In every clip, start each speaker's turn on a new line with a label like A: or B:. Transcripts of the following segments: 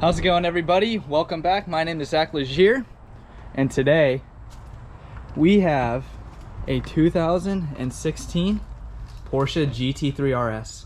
A: How's it going, everybody? Welcome back. My name is Zach Legier, and today we have a 2016 Porsche GT3RS.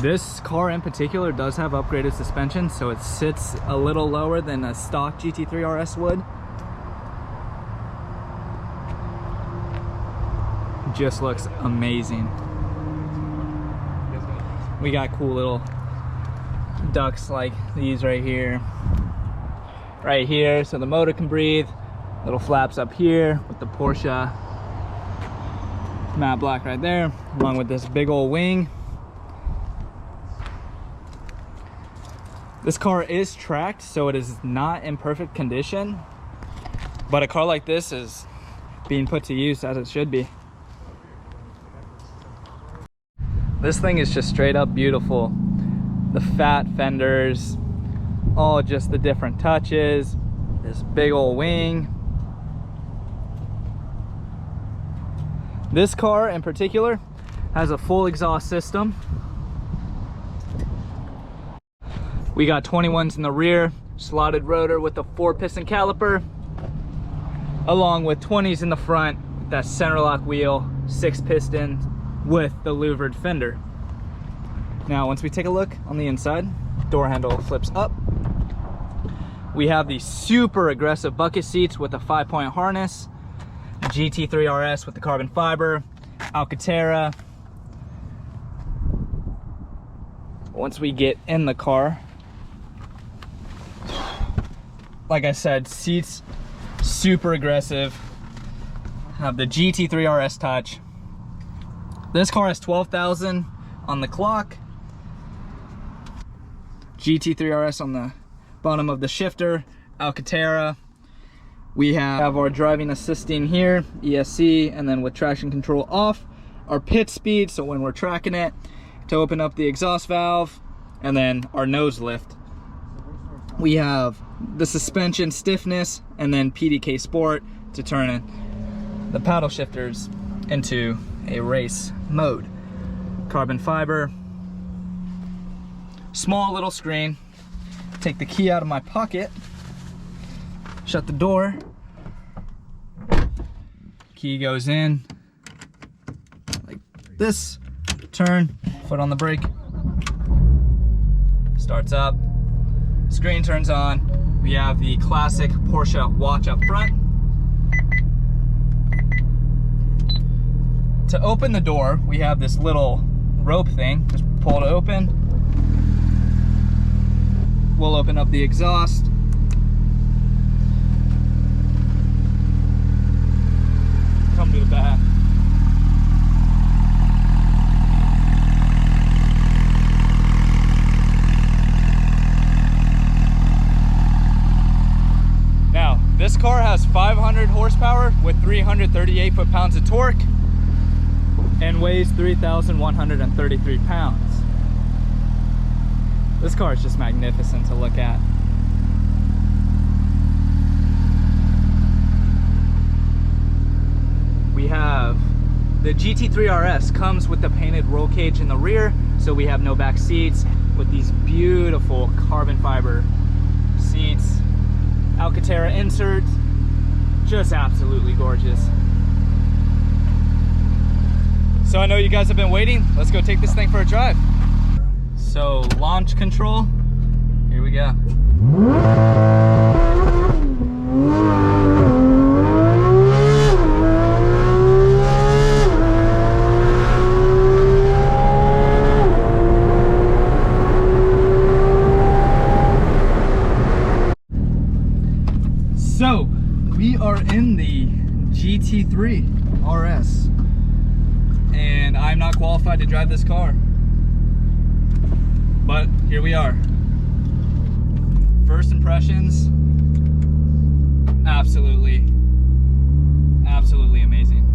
A: This car in particular does have upgraded suspension, so it sits a little lower than a stock GT3RS would. Just looks amazing. We got cool little ducts like these right here, so the motor can breathe. Little flaps up here with the Porsche matte black right there, along with this big old wing. This car is tracked, so it is not in perfect condition, but a car like this is being put to use as it should be. This thing is just straight up beautiful. The fat fenders, all just the different touches, this big old wing. This car in particular has a full exhaust system. We got 21s in the rear, slotted rotor with a 4-piston caliper, along with 20s in the front, that center lock wheel, 6-piston with the louvered fender. Now, once we take a look on the inside, door handle flips up. We have the super aggressive bucket seats with a 5-point harness, GT3RS with the carbon fiber, Alcantara. Once we get in the car, like I said, seats super aggressive. Have the GT3RS touch. This car has 12,000 on the clock. GT3RS on the bottom of the shifter, Alcantara. We have our driving assisting here, ESC, and then with traction control off, our pit speed, so when we're tracking it, to open up the exhaust valve, and then our nose lift. We have the suspension stiffness, and then PDK Sport to turn it, the paddle shifters into a race mode. Carbon fiber, small little screen. Take the key out of my pocket, shut the door, key goes in like this, turn, foot on the brake, starts up, screen turns on. We have the classic Porsche watch up front. To open the door, we have this little rope thing. Just pull it open. We'll open up the exhaust. Come to the back. Now, this car has 500 horsepower with 338 foot-pounds of torque and weighs 3,133 pounds. This car is just magnificent to look at. We have the GT3RS comes with the painted roll cage in the rear, so we have no back seats with these beautiful carbon fiber seats. Alcantara inserts, just absolutely gorgeous. So I know you guys have been waiting. Let's go take this thing for a drive. So launch control, here we go. So we are in the GT3RS, and I'm not qualified to drive this car, but here we are. First impressions, absolutely amazing.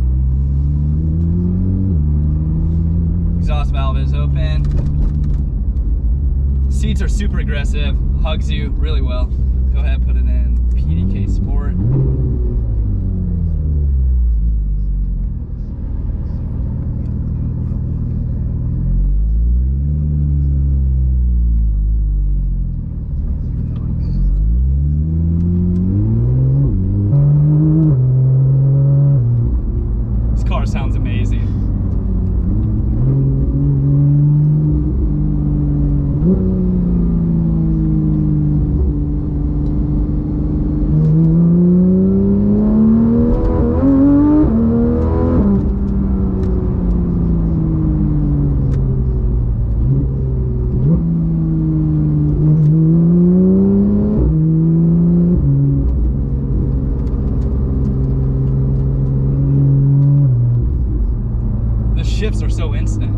A: Exhaust valve is open. Seats are super aggressive, hugs you really well. Go ahead, put it in PDK Sport. This car sounds amazing. Shifts are so instant.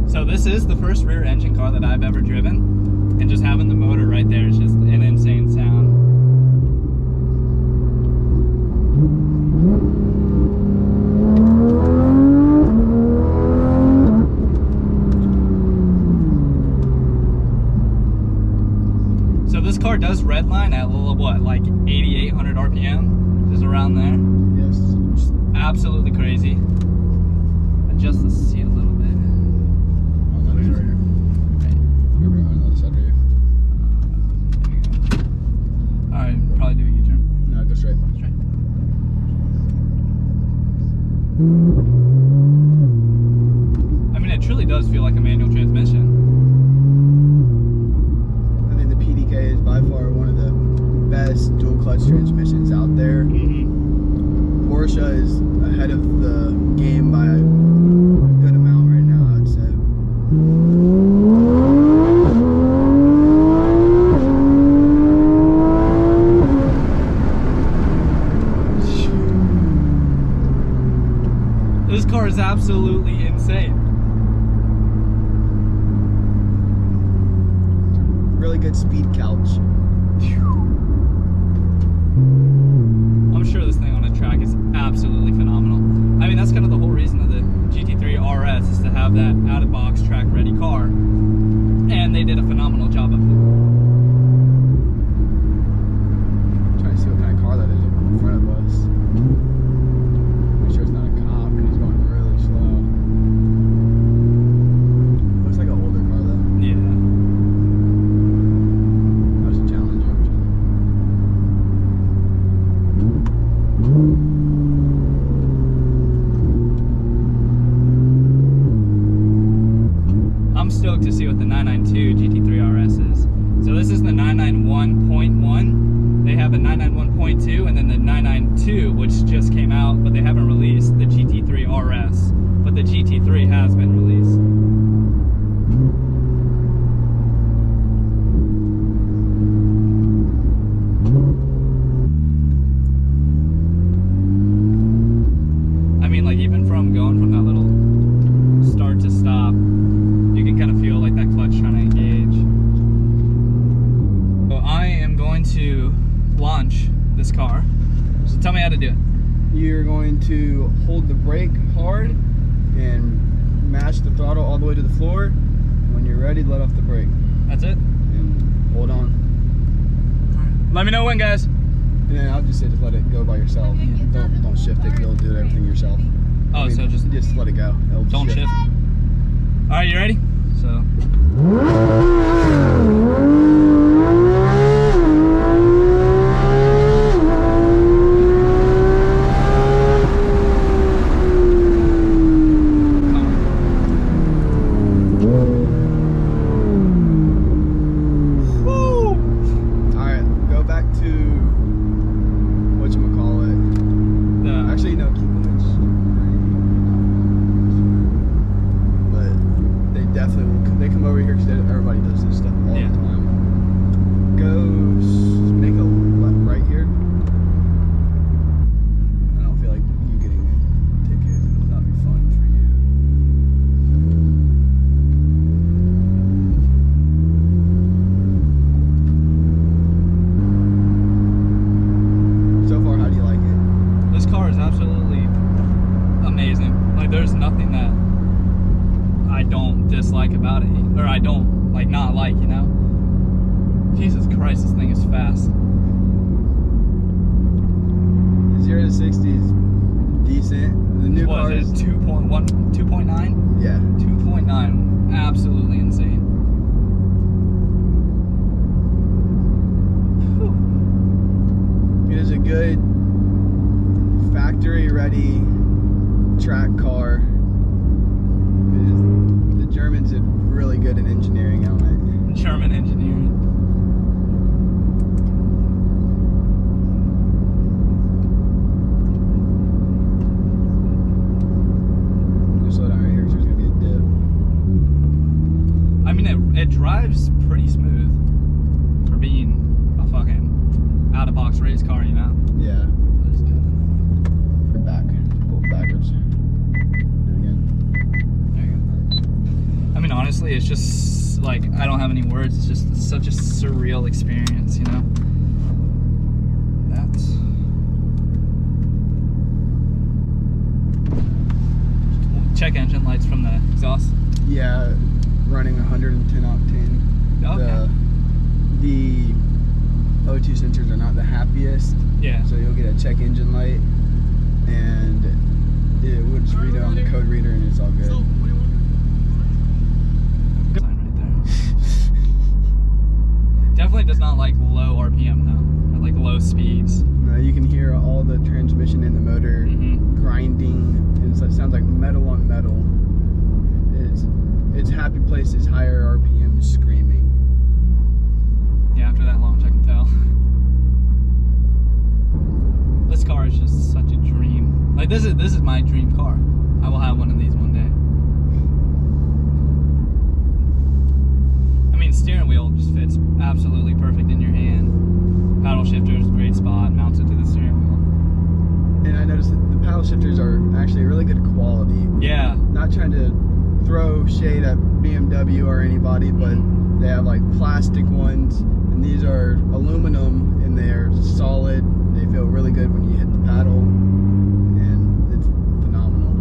A: So this is the first rear engine car that I've ever driven, and just having the motor right there is just an insane sound. So this car does redline at a little, what, like 8,800 RPM, just around there.
B: Yes.
A: Just absolutely crazy. Adjust the seat a little bit.
B: Oh, that is right here.
A: Right.
B: You're on the other side here.
A: There we go. Alright, probably do a U-turn.
B: No, go straight.
A: Straight. I mean, it truly does feel like a manual transmission.
B: Is by far one of the best dual clutch transmissions out there. Porsche is ahead of the game by a good amount right now, I'd say.
A: This car is absolutely insane.
B: Really good speed couch.
A: I'm sure this thing on a track is absolutely phenomenal. I mean, that's kind of the whole reason of the GT3RS, is to have that out-of-box track-ready car, and they did a phenomenal job of it.
B: I'm trying to see what kind of car that is in front of us. Make sure it's not a cop, because he's going really slow. Looks like an older car though.
A: Yeah. I'm stoked to see what the 992 GT3RS is. So this is the 991.1. They have a 991.2 and then the 992, which just came out, but they haven't released the GT3RS. But the GT3 has been released. I mean, like, even from going from that little start to stop, you can kind of feel like that clutch trying to engage. So I am going to launch this car. So tell me how to do it.
B: You're going to hold the brake hard and mash the throttle all the way to the floor. When you're ready, let off the brake.
A: That's it?
B: And hold on.
A: Let me know when, guys.
B: And then I'll just say just let it go by yourself. Don't shift it, because you'll do everything yourself.
A: Oh, so just
B: let it go. It'll
A: don't shift. All right, you ready? So. Like, there's nothing that I don't dislike about it, or I don't like not like, you know. Jesus Christ, this thing is fast.
B: 0 to 60 is decent. The new car is
A: 2.1, 2.9.
B: Yeah,
A: 2.9, absolutely insane. Whew.
B: It is a good factory-ready track car. The Germans did really good in engineering on it.
A: German engineering.
B: Slow down right here because there's gonna be a dip.
A: I mean, it drives pretty smooth for being a fucking out-of-box race car, you know?
B: Yeah. We're back. Pull backwards. Do it again.
A: There you go. I mean, honestly, it's just, like, I don't have any words. It's just such a surreal experience, you know? That's... Check engine lights from the exhaust.
B: Yeah, running 110 octane.
A: Okay.
B: The O2 sensors are not the happiest.
A: Yeah.
B: So you'll get a check engine light, and it will just read it on the code reader, and it's all good.
A: Sign right there. Definitely does not like low RPM though. Or like low speeds.
B: You can hear all the transmission in the motor grinding. And so it sounds like metal on metal. It's happy places, higher RPM screaming.
A: Yeah, after that launch I can tell. This car is just such a dream. Like this is my dream car. I will have one of these one day. I mean, steering wheel just fits absolutely perfect in your hand. Paddle shifter is a great spot, mounts it to the steering wheel.
B: And I noticed that the paddle shifters are actually really good quality.
A: Yeah.
B: Not trying to throw shade at BMW or anybody, but they have like plastic ones, and these are aluminum, and they are solid. They feel really good when you hit the paddle, and it's phenomenal.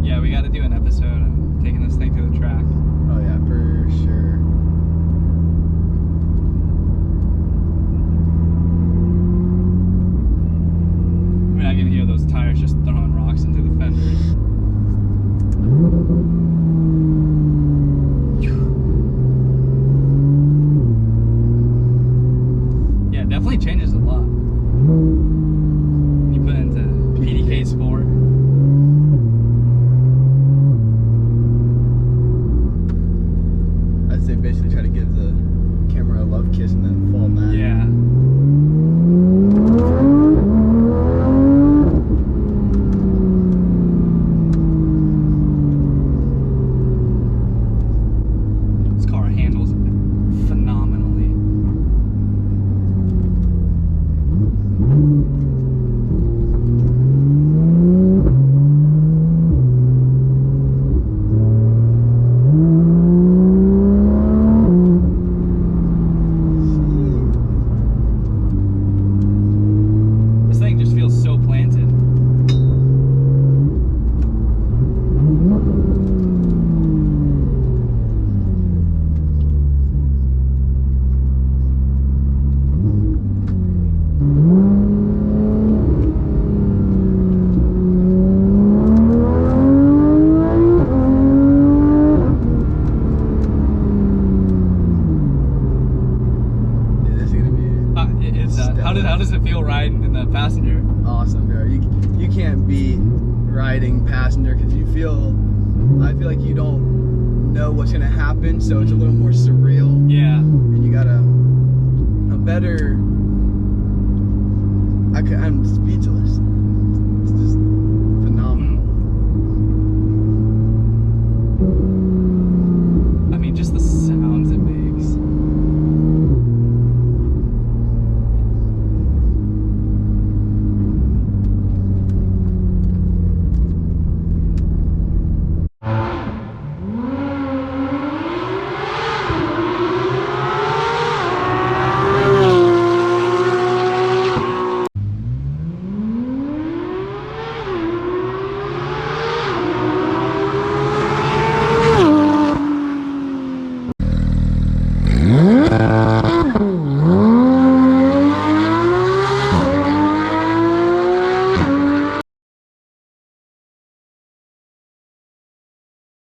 A: Yeah, we got to do an episode of taking this thing to the track.
B: Oh yeah, for sure.
A: I mean, I can hear those tires just throwing rocks into the fenders. Yeah, it definitely changes a lot. You put into PDK Sport.
B: I'd say basically try to give the camera a love kiss and then fall back.
A: Yeah. This car handles phenomenally. This thing just feels so planted.
B: Yeah, this is gonna be
A: How does it feel riding in the passenger?
B: awesome, bro. You can't beat riding passenger because I feel like you don't know what's gonna happen, so it's a little more surreal.
A: Yeah.